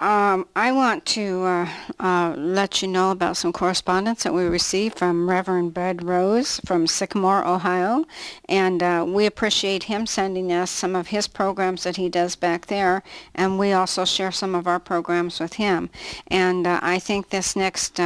I want to let you know about some correspondence that we received from Reverend Bud Rose from Sycamore, Ohio, and we appreciate him sending us some of his programs that he does back there, and we also share some of our programs with him. And I think this next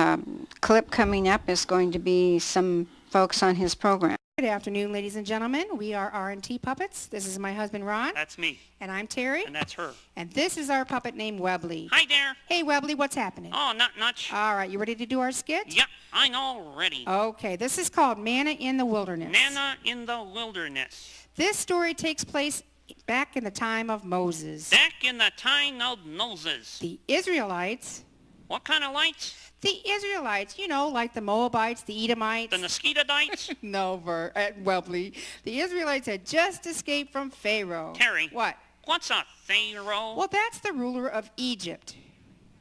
clip coming up is going to be some folks on his program. Good afternoon, ladies and gentlemen. We are R&T Puppets. This is my husband, Ron. That's me. And I'm Terry. And that's her. And this is our puppet named Webley. Hi there. Hey, Webley, what's happening? Oh, not much. All right, you ready to do our skit? Yep, I'm all ready. Okay, this is called Manna in the Wilderness. Manna in the wilderness. This story takes place back in the time of Moses. Back in the time of Moses. The Israelites... What kind of lights? The Israelites, you know, like the Moabites, the Edomites. The Mosquito-dites? No, Webley. The Israelites had just escaped from Pharaoh. Terry. What? What's a Pharaoh? Well, that's the ruler of Egypt.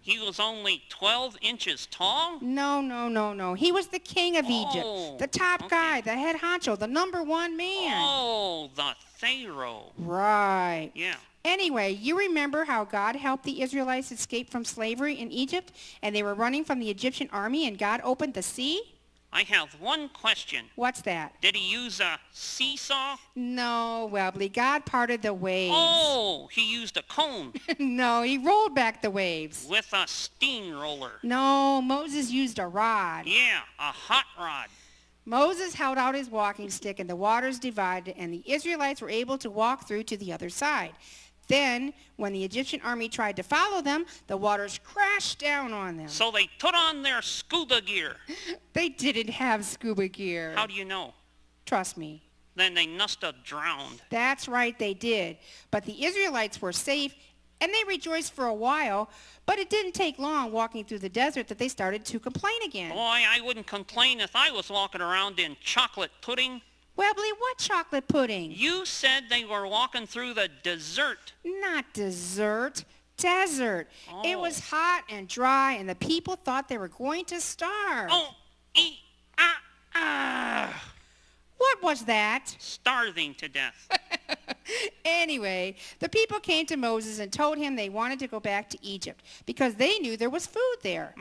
He was only 12 inches tall? No. He was the king of Egypt. The top guy, the head honcho, the number one man. Oh, the Pharaoh. Right. Yeah. Anyway, you remember how God helped the Israelites escape from slavery in Egypt, and they were running from the Egyptian army, and God opened the sea? I have one question. What's that? Did he use a seesaw? No, Webley. God parted the waves. Oh, he used a cone. No, he rolled back the waves. With a steamroller. No, Moses used a rod. Yeah, a hot rod. Moses held out his walking stick, and the waters divided, and the Israelites were able to walk through to the other side. Then, when the Egyptian army tried to follow them, the waters crashed down on them. So they put on their scuba gear. They didn't have scuba gear. How do you know? Trust me. Then they must have drowned. That's right, they did. But the Israelites were safe, and they rejoiced for a while, but it didn't take long walking through the desert that they started to complain again. Boy, I wouldn't complain if I was walking around in chocolate pudding. Webley, what chocolate pudding? You said they were walking through the dessert. Not dessert. Desert. Oh. It was hot and dry, and the people thought they were going to starve. Oh, What was that? starving to death. Anyway, the people came to Moses and told him they wanted to go back to Egypt because they knew there was food there.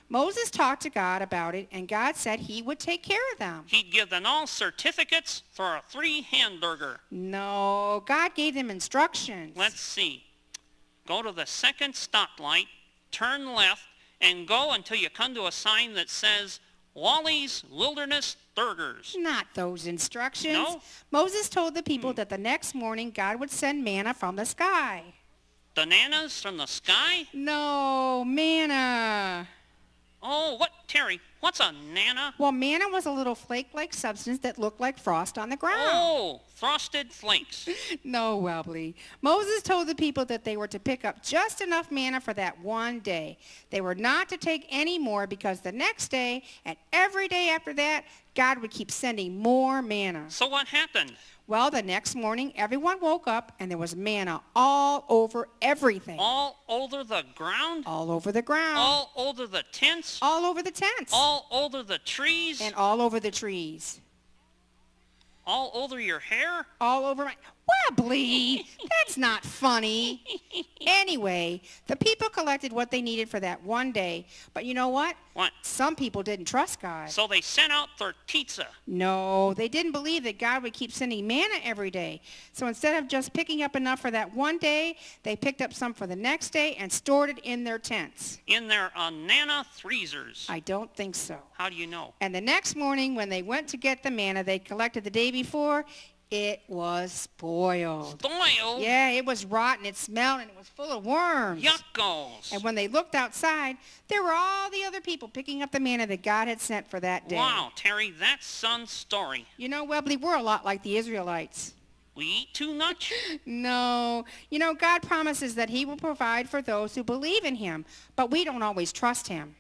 Moses talked to God about it, and God said he would take care of them. He'd give them all certificates for a free hamburger. No, God gave them instructions. Let's see. Go to the second stoplight, turn left, and go until you come to a sign that says Wally's Wilderness Burgers. Not those instructions. No? Moses told the people that the next morning God would send manna from the sky. Bananas from the sky? No, manna. Oh, what, Terry, what's a nana? Well, manna was a little flake-like substance that looked like frost on the ground. Oh, frosted flakes. No, Webley. Moses told the people that they were to pick up just enough manna for that one day. They were not to take any more because the next day and every day after that, God would keep sending more manna. So what happened? Well, the next morning, everyone woke up and there was manna all over everything. All over the ground? All over the ground. All over the tents? All over the tents. All over the trees? And all over the trees. All over your hair? All over my... Webley! That's not funny. Anyway, the people collected what they needed for that one day. But you know what? What? Some people didn't trust God. So they sent out their pizza. No, they didn't believe that God would keep sending manna every day. So instead of just picking up enough for that one day, they picked up some for the next day and stored it in their tents. In their nana freezers. I don't think so. How do you know? And the next morning when they went to get the manna they collected the day before, it was spoiled. Spoiled? Yeah, it was rotten. It smelled and it was full of worms. Yuckos. And when they looked outside, there were all the other people picking up the manna that God had sent for that day. Wow, Terry, that's some story. You know, Webley, we're a lot like the Israelites. We eat too much? No. You know, God promises that he will provide for those who believe in him, but we don't always trust him.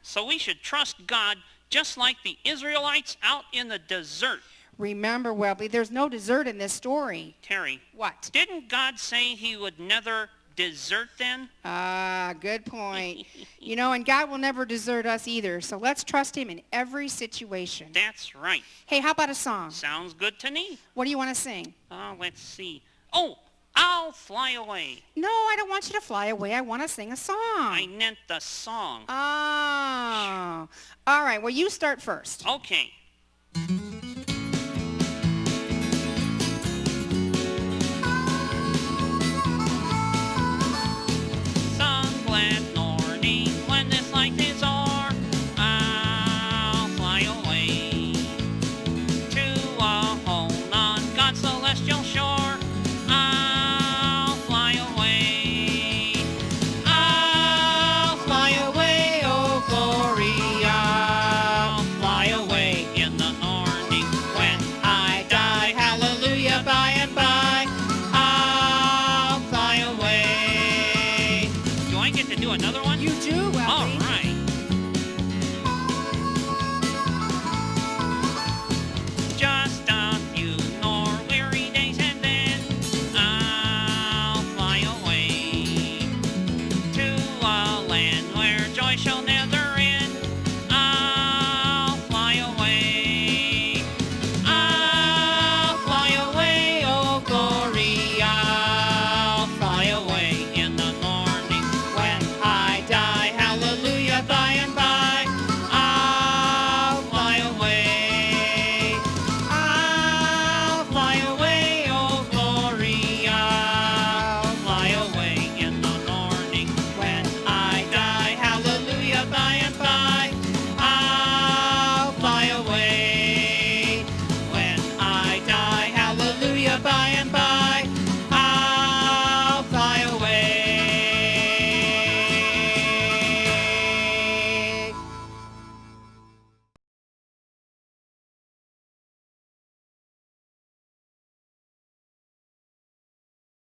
So we should trust God just like the Israelites out in the desert. Remember, Webley, there's no dessert in this story. Terry. What? Didn't God say he would never desert them? Ah, good point. You know, and God will never desert us either, so let's trust him in every situation. That's right. Hey, how about a song? Sounds good to me. What do you want to sing? Let's see. Oh, I'll fly away. No, I don't want you to fly away. I want to sing a song. I meant the song. Oh. All right, well, you start first. Okay. Some glad morning when this life is o'er, I'll fly away to a home on God's celestial shore. I'll fly away. I'll fly away, oh glory. I'll fly away in the morning when I die. Hallelujah, by and by. I'll fly away. Do I get to do another one? You do?